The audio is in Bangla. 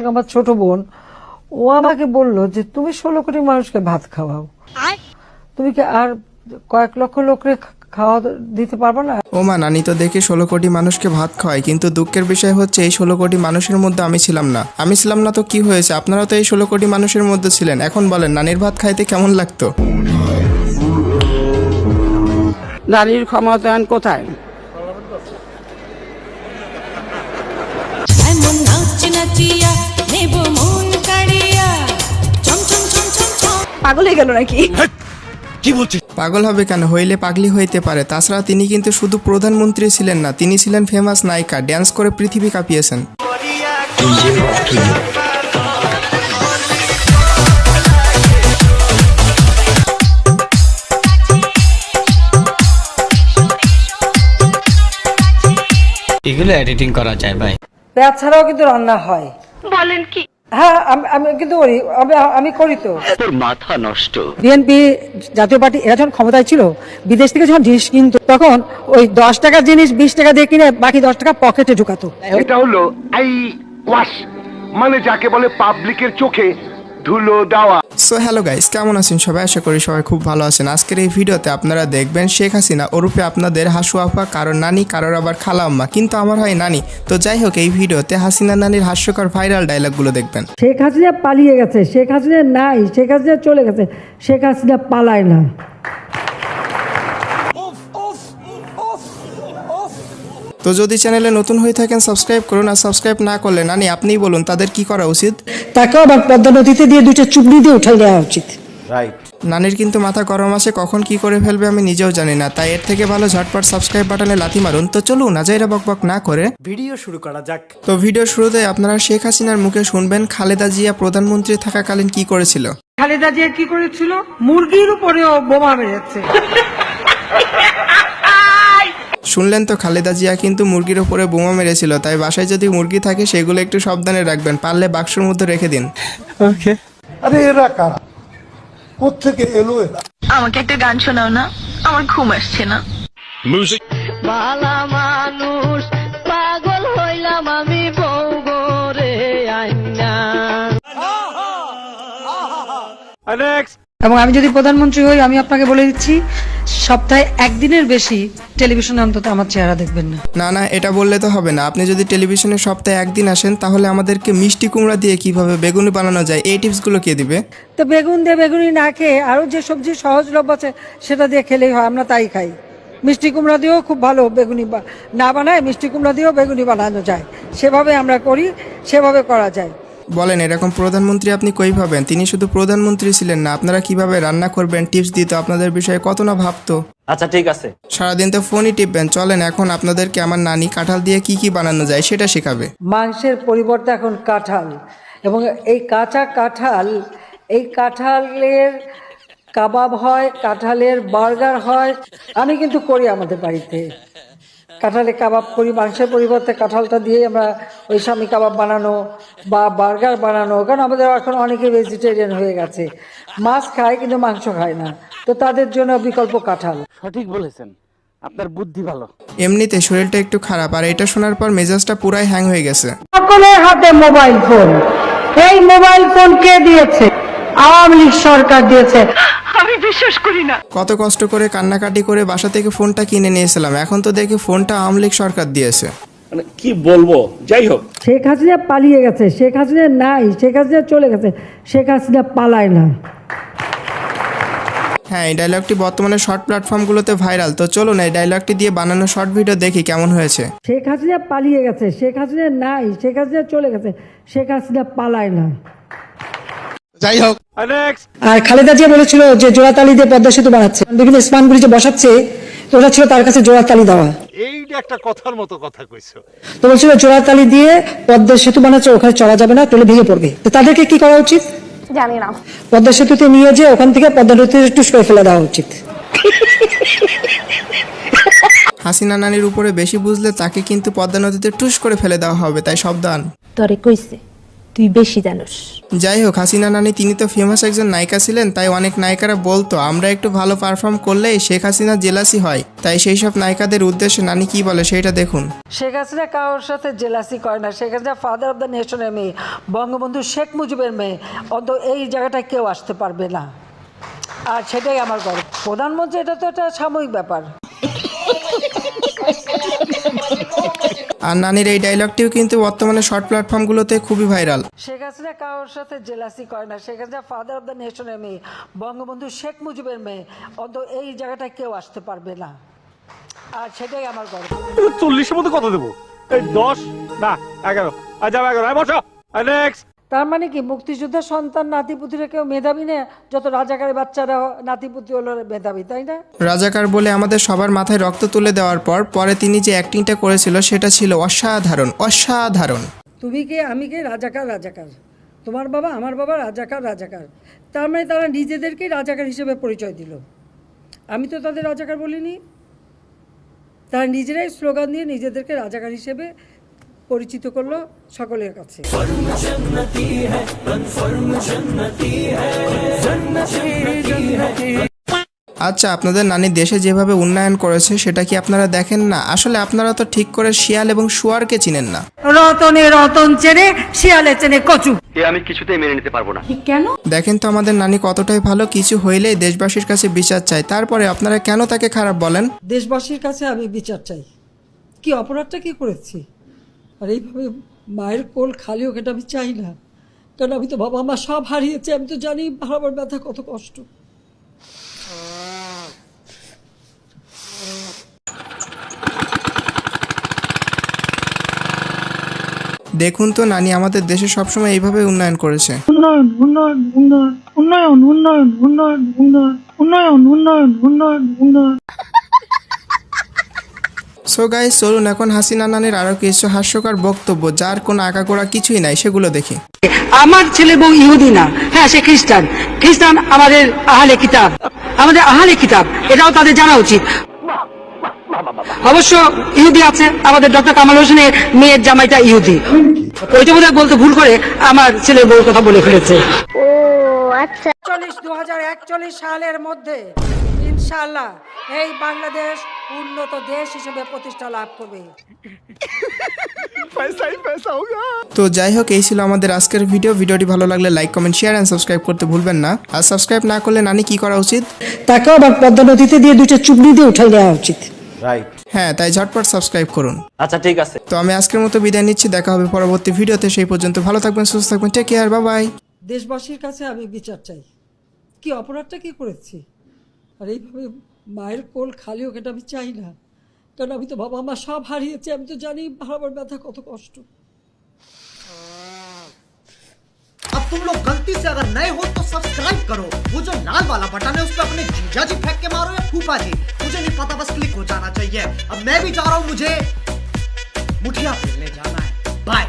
আমার ছোট বোন ও আমাকে বলল যে তুমি 16 কোটি মানুষকে ভাত খাওয়াও, তুমি কি আর কয়েক লক্ষ লোককে খাওয়া দিতে পারবে না? ও মা, নানি তো দেখি 16 কোটি মানুষকে ভাত খাওয়ায়, কিন্তু দুঃখের বিষয় হচ্ছে এই 16 কোটি মানুষের মধ্যে আমি ছিলাম না তো কি হয়েছে, আপনারা তো এই 16 কোটি মানুষের মধ্যে ছিলেন। এখন বলেন নানির ভাত খাইতে কেমন লাগতো? নারীর ক্ষমতায়ন কোথায়? পাগল হয়ে গেল নাকি? কি বলছিস? পাগল হবে কেন, হইলে পাগলি হইতে পারে। তাছাড়া তিনি কিন্তু শুধু প্রধানমন্ত্রী ছিলেন না, তিনি ছিলেন ফেমাস নায়িকা, ড্যান্স করে পৃথিবী কাঁপিয়েছেন। এগুলো এডিটিং করা যায় ভাই। পেঁয়াজ ছাড়াও কিন্তু রান্না হয়। বলেন কি? হ্যাঁ, আমি কিন্তু করি, আমি করি তো। তোর মাথা নষ্ট। বিএনপি জাতীয় পার্টি এরা যখন ক্ষমতায় ছিল, বিদেশ থেকে যখন জিনিস কিনতো তখন ওই 10 টাকার জিনিস 20 টাকা দিয়ে কিনে বাকি 10 টাকা পকেটে ঢুকাতো। এটা হলো আই ওয়াশ, মানে যাকে বলে পাবলিকের চোখে ধুলো দেওয়া। সো হ্যালো গাইস, কেমন আছেন সবাই? আশা করি সবাই খুব ভালো আছেন। আজকের এই ভিডিওতে আপনারা দেখবেন শেখ হাসিনা ওরূপে আপনাদের হাসু আপা, কারোর নানি, কারোর আবার খালা আম্মা, কিন্তু আমার হয় নানি। তো যাই হোক, এই ভিডিওতে হাসিনা নানির হাস্যকর ভাইরাল ডায়লগগুলো দেখবেন। শেখ হাসিনা পালিয়ে গেছে, শেখ হাসিনা নাই, শেখ হাসিনা চলে গেছে, শেখ হাসিনা পালায় না। তো যদি চ্যানেলে নতুন হয়ে থাকেন সাবস্ক্রাইব করুন, আর সাবস্ক্রাইব না করলে নানি আপনিই বলুন তাদের কি করা উচিত? তাকেও আবার পদ্মা নদীতে দিয়ে 2টা চুবড়ি দিয়ে উঠাই দেওয়া উচিত। নানির কিন্তু মাথা গরম আছে, কখন কি করে ফেলবে আমি নিজেও জানি না। তাই এর থেকে ভালো ঝটপট সাবস্ক্রাইব বাটনে লাথি মারুন। তো চলুন আজাইরা বকবক না করে ভিডিও শুরু করা যাক। তো ভিডিও শুরুতে আপনারা শেখ হাসিনার মুখে শুনবেন খালেদা জিয়া প্রধানমন্ত্রী থাকাকালীন কি করেছিল। খালেদা জিয়া কি করেছিল? মুরগির উপরেও বোমা মেরেছে। শুনলেন তো, খালেদা জিয়া কিন্তু মুরগির উপরে বোমা মেরেছিল। তাই বাসায় যদি মুরগি থাকে সেগুলো একটু সাবধানে রাখবেন, পারলে বাক্সের মধ্যে রেখে দিন। ওকে। আরে এরা কারা, কোত্থেকে এলো এরা? আমাকে একটা গান শোনাও না, আমার ঘুম আসছে না। মিউজিক। বালা মানুষ পাগল হইলাম আমি বউ গরে আইনা। এবং আমি যদি প্রধানমন্ত্রী হই, আমি আপনাকে বলে দিচ্ছি, সপ্তাহে একদিনের বেশি টেলিভিশনে অন্তত আমার চেহারা দেখবেন না। না, এটা বললে তো হবে না। আপনি যদি টেলিভিশনে সপ্তাহে একদিন আসেন, তাহলে আমাদেরকে মিষ্টি কুমড়া দিয়ে কিভাবে বেগুনি বানানো যায় এই টিপসগুলো কে দিবে? তো বেগুন দিয়ে বেগুনি না খেয়ে আরো যে সবজি সহজলভ্য আছে সেটা দিয়ে খেলেই হয়, আমরা তাই খাই। মিষ্টি কুমড়া দিয়েও খুব ভালো বেগুনি না বানায়, মিষ্টি কুমড়া দিয়েও বেগুনি বানানো যায়, সেভাবে আমরা করি, সেভাবে করা যায়। বলেন, এরকম প্রধানমন্ত্রী আপনি কই পাবেন? তিনি শুধু প্রধানমন্ত্রী ছিলেন না, আপনারা কিভাবে রান্না করবেন টিপস দিত, আপনাদের বিষয়ে কত না ভাবতো। আচ্ছা ঠিক আছে, সারাদিন তো ফোনই টিপবেন। চলেন এখন আপনাদেরকে আমার নানি কাঁঠাল দিয়ে কি কি বানানো যায় সেটা শেখাবে। মাংসের পরিবর্তে এখন কাঁঠাল, এবং এই কাঁচা কাঁঠাল, এই কাঁঠালের কাবাব হয়, কাঁঠালের বার্গার হয়। আমি কিন্তু করি আমাদের বাড়িতে, কাঁঠালে কাবাব করি। মাংসের পরিবর্তে কাঁঠালটা দিয়ে আমরা ওই স্বামী কাবাব বানানো বা বার্গার বানানো, কারণ আমাদের এখন অনেকে ভেজিটেরিয়ান হয়ে গেছে, মাছ খায় কিন্তু মাংস খায় না, তো তাদের জন্য বিকল্প কাঁঠাল। সঠিক বলেছেন, আপনার বুদ্ধি ভালো। এমনিতে শরীরটা একটু খারাপ, আর এটা শোনার পর মেজাজটা পুরাই হ্যাং হয়ে গেছে। সকলের হাতে মোবাইল ফোন। এই মোবাইল ফোন কে দিয়েছে? আওয়ামী লীগ সরকার দিয়েছে। আমি বিশ্বাস করি না। কত কষ্ট করে কান্নাকাটি করে বাসা থেকে ফোনটা কিনে নিয়েছিলাম, এখন তো দেখি ফোনটা আওয়ামী লীগ সরকার দিয়েছে। কি বলবো, যাই হোক। শেখ হাসিনা পালিয়ে গেছে, শেখ হাসিনা নাই, শেখ হাসিনা চলে গেছে, শেখ হাসিনা পালায় না। হ্যাঁ, এই ডায়লগটি বর্তমানে শর্ট প্ল্যাটফর্মগুলোতে ভাইরাল। তো চলুন এই ডায়লগটি দিয়ে বানানো শর্ট ভিডিও দেখি কেমন হয়েছে। শেখ হাসিনা পালিয়ে গেছে, শেখ হাসিনা নাই, শেখ হাসিনা চলে গেছে, শেখ হাসিনা পালায় না। যাই হোক, আর খালেদা জিয়া বলেছিল যে জোড়াতালি দিয়ে পদ্মা সেতু বানাচ্ছে, বিভিন্ন স্পান ব্রিজে বসাচ্ছে, ওটা ছিল তার কাছে জোড়াতালি দেওয়া। এইটা একটা কথার মতো কথা কইছো। তো বলছিল জোড়াতালি দিয়ে পদ্মা সেতু বানাচ্ছে, ওখানে চলা যাবে না, তাহলে ভেঙে পড়বে। তো তাদেরকে কি করা উচিত? জানি না। পদ্মা সেতুতে নিয়ে যে ওখান থেকে পদ্মা নদীতে টুস করে ফেলে দেওয়া উচিত। হাসিনা নানির উপরে বেশি বুঝলে তাকে কিন্তু পদ্মা নদীতে টুস করে ফেলে দেওয়া হবে, তাই সাবধান। তরে কইছে তুই বেশি জানোস। যাই হোক, হাসিনা নানি তিনি তো ফেমাস একজন নায়িকা ছিলেন, তাই অনেক নায়িকারা বলতো আমরা একটু ভালো পারফর্ম করলেই শেখ হাসিনা জেলাসি হয়। তাই সেই সব নায়িকাদের উদ্দেশ্যে নানি কি বলে সেটা দেখুন। শেখ হাসিনা কারোর সাথে জেলাসি করে না। Sheikh Hasina father of the নেশনের মেয়ে, বঙ্গবন্ধু শেখ মুজিবের মেয়ে, অন্ত এই জায়গাটায় কেউ আসতে পারবে না। আর সেটাই আমার গর্ব। প্রধানমন্ত্রী এটা তো একটা সাময়িক ব্যাপার। আর নানির এই ডায়লগটিও কিন্তু বর্তমানে শর্ট প্ল্যাটফর্মগুলোতে খুবই ভাইরাল। শেখ হাসিনা কারোর সাথে জেলাসি করে না। Sheikh Hasina father of the নেশনের মেয়ে, বঙ্গবন্ধু শেখ মুজিবের মেয়ে, অন্ত এই জায়গাটায় কেউ আসতে পারবে না। আর সেটাই আমার গর্ব। 40-এর মধ্যে কত দেবো? 10 না 11। আচ্ছা 11 বসো। নেক্সট। তার মানে কি মুক্তিযোদ্ধার সন্তান নাতিপুতিরা কেউ মেধাবী না? যত রাজাকারের বাচ্চারা নাতিপুতি হলো মেধাবী, তাই না? রাজাকার বলে আমাদের সবার মাথায় রক্ত তুলে দেওয়ার পরে তিনি যে অ্যাক্টিংটা করেছিল সেটা ছিল অসাধারণ, অসাধারণ। তুমি কে, আমি কে, রাজাকার রাজাকার। তোমার বাবা আমার বাবা রাজাকার রাজাকার। তার মানে তারা নিজেদেরকেই রাজাকার হিসেবে পরিচয় দিল। আমি তো তাদের রাজাকার বলিনি। তারা নিজেরাই স্লোগান দিয়ে নিজেদেরকে রাজাকার হিসেবে পরিচিত করলো সকলের কাছে। আচ্ছা, আপনাদের নানি দেশে যেভাবে উন্নয়ন করেছে সেটা কি আপনারা দেখেন না? আসলে আপনারা তো ঠিক করে শিয়াল এবং শুয়ারকে চিনেন না। রতনে রতন চেনে, শিয়ালে চেনে কচু। আমি কিছুতেই মেনে নিতে পারবো না। কেন? দেখেন তো আমাদের নানি কতটাই ভালো, কিছু হইলেই দেশবাসীর কাছে বিচার চায়, তারপরে আপনারা কেন তাকে খারাপ বলেন? দেশবাসীর কাছে আমি বিচার চাই। কি অপরাধটা কি করেছি? আর এইভাবে মায়ের কোল খালি হোক এটা আমি চাই না। কারণ আমি তো বাবা মা সব হারিয়েছি। আমি তো জানি হারাবার ব্যথা কত কষ্ট। দেখুন তো নানি আমাদের দেশে সবসময় এইভাবে উন্নয়ন করেছে। উন্নয়ন উন্নয়ন উন্নয়ন উন্নয়ন উন্নয়ন উন্নয়ন উন্নয়ন উন্নয়ন উন্নয়ন উন্নয়ন উন্নয়ন। সো গাইস, চলুন এখন হাসিনা নানির আরো কিছু হাস্যকর বক্তব্য যার কোনো আঁকাগোড়া কিছুই নাই সেগুলো দেখি। আমার ছেলে বউ ইহুদি না, হ্যাঁ সে খ্রিস্টান। খ্রিস্টান আমাদের আহলে কিতাব, আমাদের আহলে কিতাব, এটাও তাদের জানা উচিত। অবশ্য ইহুদি আছে, আমাদের ডক্টর কামাল হোসেনের মেয়ের জামাইটা ইহুদি। ওইটা বোধহয় বলতে ভুল করে আমার ছেলের বউর কথা বলে ফেলেছে। 2041 সালের মধ্যে ইনশাআল্লাহ এই বাংলাদেশ উন্নত দেশ হিসেবে প্রতিষ্ঠা লাভ করবে। তো যাই হোক, এই ছিল আমাদের আজকের ভিডিওটি ভালো লাগলে like, comment, share and subscribe করতে ভুলবেন না। আর সাবস্ক্রাইব না করলে নানি কি করা উচিত? তাকে আবার পদ্মা নদীতে দিয়ে দুইটা চুবড়ি দিয়ে উঠাই দেওয়া উচিত। হ্যাঁ, তাই ঝটপট সাবস্ক্রাইব করুন। আচ্ছা ঠিক আছে। তো আমি আজকের মতো বিদায় নিচ্ছি, দেখা হবে পরবর্তী ভিডিওতে। সেই পর্যন্ত ভালো থাকবেন, সুস্থ থাকবেন, টেক কেয়ার, বাই বাই। দেশবাসীর কাছে আমি বিচার চাই। কি অপরাধটা কি করেছি? আর এইভাবে মায়ের কোল খালি হোক এটা আমি চাই না। কারণ আমি তো বাবা মা সব হারিয়েছি। আমি তো জানি হারাবার ব্যথা কত কষ্ট। अब तुम लोग गलती से अगर नए हो तो सब्सक्राइब करो। वो जो लाल वाला बटन है उस पर अपने जीजा जी फेंक के मारो या फूफा जी, मुझे नहीं पता, बस क्लिक हो जाना चाहिए। अब मैं भी जा रहा हूं, मुझे मुठिया खेलने जाना है। बाय।